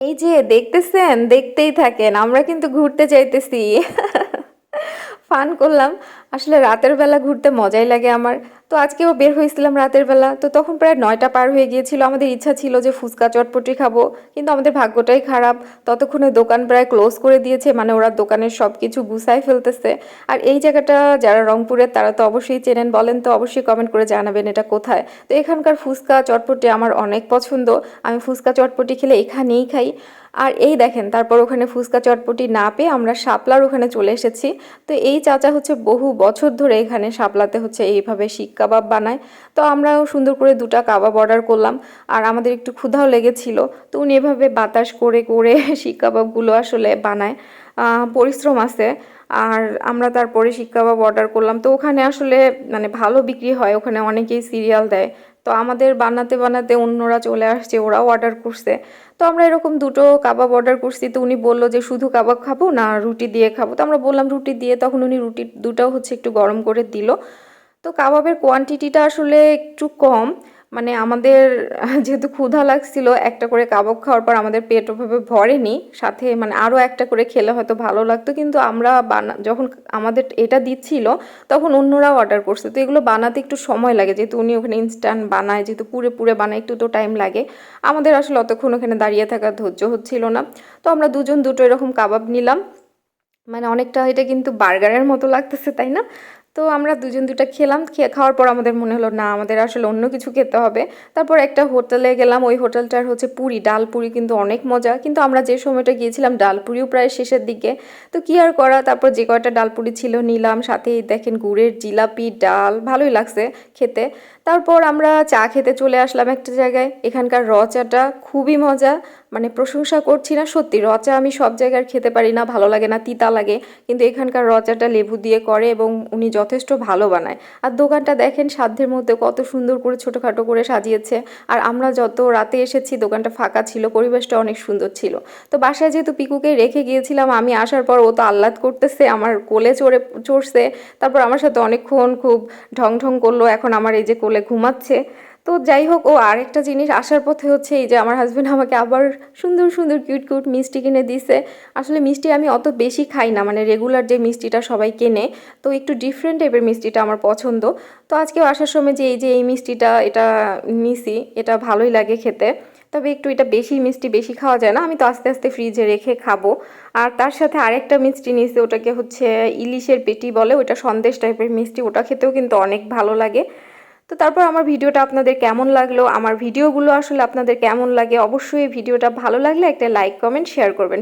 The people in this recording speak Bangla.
এই যে দেখতেছেন, দেখতেই থাকেন, আমরা কিন্তু ঘুরতে যাইতেছি। ফান করলাম। আসলে রাতের বেলা ঘুরতে মজাই লাগে আমার। তো আজকেও বের হয়েছিলাম রাতের বেলা, তো তখন প্রায় 9টা পার হয়ে গিয়েছিল। আমাদের ইচ্ছা ছিল যে ফুচকা চটপটি খাবো, কিন্তু আমাদের ভাগ্যটাই খারাপ। ততক্ষণে দোকান প্রায় ক্লোজ করে দিয়েছে, মানে ওরা দোকানের সব কিছু গুছায় ফেলতেছে। আর এই জায়গাটা যারা রংপুরের তারা তো অবশ্যই চেনেন, বলেন তো অবশ্যই কমেন্ট করে জানাবেন এটা কোথায়। তো এখানকার ফুচকা চটপটি আমার অনেক পছন্দ। আমি ফুচকা চটপটি খেলে এখানেই খাই। আর এই দেখেন, তারপর ওখানে ফুচকা চটপটি না পেয়ে আমরা শাপলার ওখানে চলে এসেছি। তো এই চাচা হচ্ছে বহু বছর ধরে এখানে শাপলাতে হচ্ছে এইভাবে শিক কাবাব বানায়। তো আমরাও সুন্দর করে 2টা কাবাব অর্ডার করলাম। আর আমাদের একটু ক্ষুধাও লেগেছিল। তো উনি এভাবে বাতাস করে করে শিক কাবাবগুলো আসলে বানায়। পরিশ্রম আছে। আর আমরা তারপরে শিক কাবাব অর্ডার করলাম। তো ওখানে আসলে মানে ভালো বিক্রি হয়, ওখানে অনেকেই সিরিয়াল দেয়। তো আমাদের বানাতে বানাতে অন্যরা চলে আসছে, ওরাও অর্ডার করছে। তো আমরা এরকম 2টো কাবাব অর্ডার করছি। তো উনি বলল যে শুধু কাবাব খাবো না রুটি দিয়ে খাবো, তো আমরা বললাম রুটি দিয়ে। তখন উনি রুটি দুটাও হচ্ছে একটু গরম করে দিল। তো কাবাবের কোয়ান্টিটিটা আসলে একটু কম। মানে আমাদের যেহেতু ক্ষুধা লাগছিল, একটা করে কাবাব খাওয়ার পর আমাদের পেট ওভাবে ভরেনি। সাথে মানে আরও একটা করে খেলে হয়তো ভালো লাগতো, কিন্তু আমরা যখন আমাদের এটা দিচ্ছিল তখন অন্যরাও অর্ডার করছে। তো এগুলো বানাতে একটু সময় লাগে, যেহেতু উনি ওখানে ইনস্ট্যান্ট বানায়, যেহেতু পুরে পুরে বানায়, একটু তো টাইম লাগে। আমাদের আসলে অতক্ষণ ওখানে দাঁড়িয়ে থাকার ধৈর্য হচ্ছিল না। তো আমরা দুজন দুটো এরকম কাবাব নিলাম। মানে অনেকটা এটা কিন্তু বার্গারের মতো লাগতেছে, তাই না? তো আমরা দুজন দুটা খেলাম, খাওয়ার পর আমাদের মনে হলো না, আমাদের আসলে অন্য কিছু খেতে হবে। তারপর একটা হোটেলে গেলাম, ওই হোটেলটার হচ্ছে পুরি, ডাল পুরি কিন্তু অনেক মজা। কিন্তু আমরা যে সময়টা গিয়েছিলাম ডাল পুরিও প্রায় শেষের দিকে। তো কি আর করা, তারপর যে কয়টা ডাল পুরি ছিল নিলাম, সাথে দেখেন গুড়ের জিলাপি, ডাল, ভালোই লাগছে খেতে। তারপর আমরা চা খেতে চলে আসলাম একটা জায়গায়। এখানকার র চাটা খুবই মজা। মানে প্রশংসা করছি না, সত্যি র চা আমি সব জায়গার খেতে পারি না, ভালো লাগে না, তিতা লাগে। কিন্তু এখানকার র চাটা লেবু দিয়ে করে এবং উনি যথেষ্ট ভালো বানায়। আর দোকানটা দেখেন সাধ্যের মধ্যে কত সুন্দর করে ছোটোখাটো করে সাজিয়েছে। আর আমরা যত রাতে এসেছি দোকানটা ফাঁকা ছিল, পরিবেশটা অনেক সুন্দর ছিল। তো বাসায় যেহেতু পিকুকে রেখে গিয়েছিলাম, আমি আসার পর ও তো আহ্লাদ করতেছে, আমার কোলে চড়ছে। তারপর আমার সাথে অনেকক্ষণ খুব ঢং ঢং করলো, এখন আমার এই যে কোলে ঘুমাচ্ছে। তো যাই হোক, ও আরেকটা জিনিস আসার পথে হচ্ছে এই যে আমার হাজবেন্ড আমাকে আবার সুন্দর সুন্দর কিউট কিউট মিষ্টি কিনে দিছে। আসলে মিষ্টি আমি অত বেশি খাই না, মানে রেগুলার যে মিষ্টিটা সবাই কেনে, তো একটু ডিফারেন্ট টাইপের মিষ্টিটা আমার পছন্দ। তো আজকেও আসার সময় যে এই যে এই মিষ্টিটা, এটা নিছি, এটা ভালোই লাগে খেতে। তবে একটু এটা বেশি মিষ্টি বেশি খাওয়া যায় না, আমি তো আস্তে আস্তে ফ্রিজে রেখে খাবো। আর তার সাথে আরেকটা মিষ্টি নিয়েছি, ওটাকে হচ্ছে ইলিশের পেটি বলে, ওটা সন্দেশ টাইপের মিষ্টি, ওটা খেতেও কিন্তু অনেক ভালো লাগে। তো তারপর আমার ভিডিওটা আপনাদের কেমন লাগলো, আমার ভিডিওগুলো আসলে আপনাদের কেমন লাগে, অবশ্যই ভিডিওটা ভালো লাগলে একটা লাইক কমেন্ট শেয়ার করবেন।